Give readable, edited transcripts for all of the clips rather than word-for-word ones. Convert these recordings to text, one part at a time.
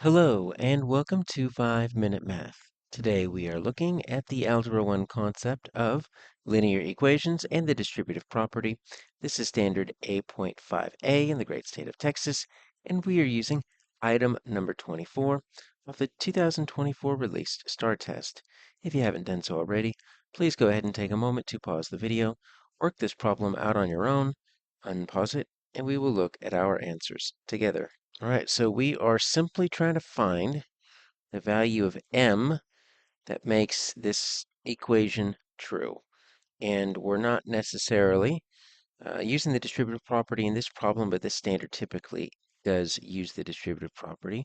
Hello and welcome to 5-Minute Math. Today we are looking at the Algebra 1 concept of linear equations and the distributive property. This is standard A.5A in the great state of Texas, and we are using item number 24 of the 2024 released STAAR test. If you haven't done so already, please go ahead and take a moment to pause the video, work this problem out on your own, unpause it, and we will look at our answers together. All right, so we are simply trying to find the value of m that makes this equation true. And we're not necessarily using the distributive property in this problem, but this standard typically does use the distributive property.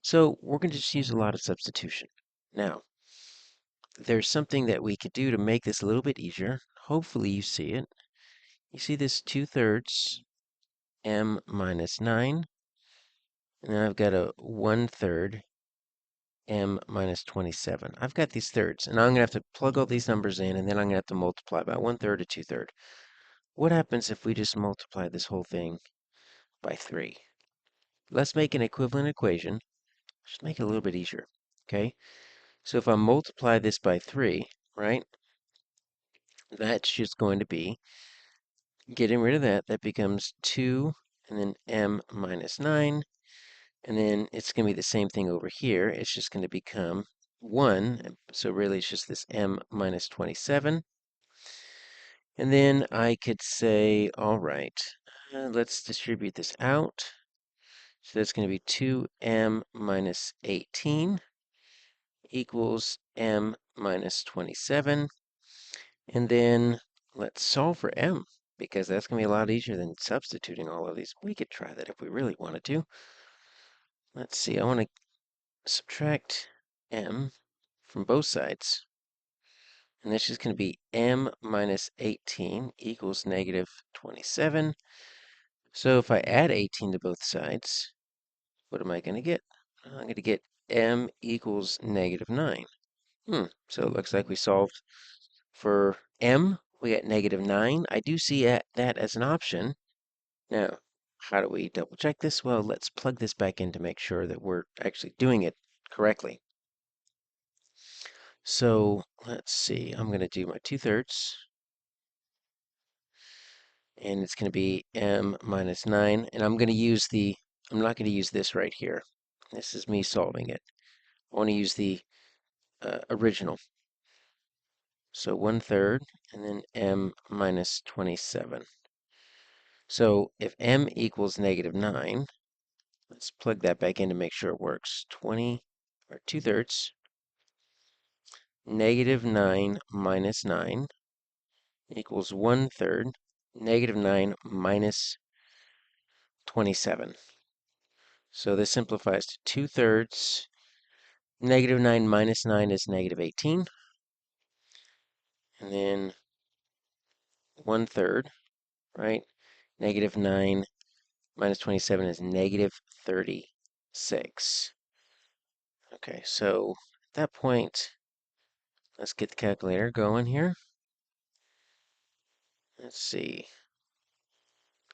So we're going to just use a lot of substitution. Now, there's something that we could do to make this a little bit easier. Hopefully you see it. You see this 2/3 m minus 9, and then I've got a 1/3 m minus 27. I've got these thirds, and I'm going to have to plug all these numbers in, and then I'm going to have to multiply by 1/3 or 2/3. What happens if we just multiply this whole thing by 3? Let's make an equivalent equation. Just make it a little bit easier, okay? So if I multiply this by 3, right, that's just going to be, getting rid of that, that becomes 2, and then m minus 9, and then it's going to be the same thing over here. It's just going to become 1, so really it's just this m minus 27. And then I could say, all right, let's distribute this out. So that's going to be 2m minus 18 equals m minus 27. And then let's solve for m, because that's going to be a lot easier than substituting all of these. We could try that if we really wanted to. Let's see, I want to subtract m from both sides. And that's just going to be m minus 18 equals negative 27. So if I add 18 to both sides, what am I going to get? I'm going to get m equals negative 9. So it looks like we solved for m. We got negative 9. I do see that as an option. Now, how do we double check this? Well, let's plug this back in to make sure that we're actually doing it correctly. So let's see. I'm going to do my 2/3. And it's going to be m minus 9. And I'm not going to use this right here. This is me solving it. I want to use the original. So 1/3, and then m minus 27. So if m equals negative 9, let's plug that back in to make sure it works. 2/3, negative 9 minus 9 equals 1/3, negative 9 minus 27. So this simplifies to 2/3. Negative 9 minus 9 is negative 18. And then 1/3, right? Negative 9 minus 27 is negative 36. Okay, so at that point, let's get the calculator going here. Let's see.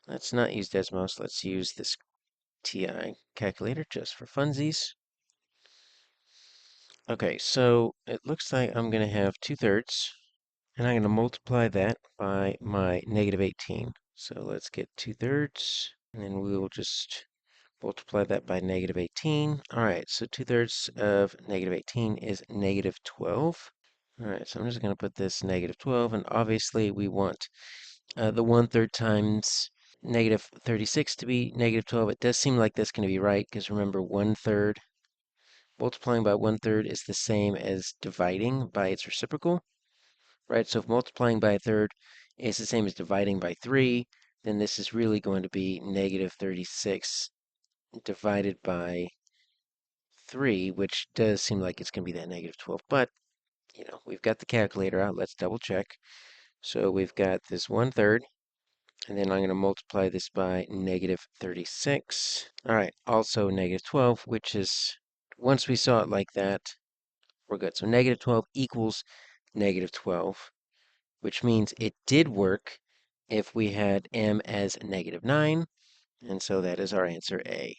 Let's not use Desmos. Let's use this TI calculator just for funsies. Okay, so it looks like I'm going to have 2/3, and I'm going to multiply that by my negative 18. So let's get 2/3, and then we will just multiply that by negative 18. All right, so 2/3 of negative 18 is negative 12. All right, so I'm just going to put this negative 12, and obviously we want the 1/3 times negative 36 to be negative 12. It does seem like that's going to be right, because remember, 1/3, multiplying by 1/3 is the same as dividing by its reciprocal, right? So if multiplying by a third is the same as dividing by 3, then this is really going to be negative 36 divided by 3, which does seem like it's going to be that negative 12. But, we've got the calculator out. Let's double check. So we've got this 1/3, and then I'm going to multiply this by negative 36. All right, also negative 12, which is, once we saw it like that, we're good. So negative 12 equals negative 12, which means it did work if we had m as negative 9, and so that is our answer A.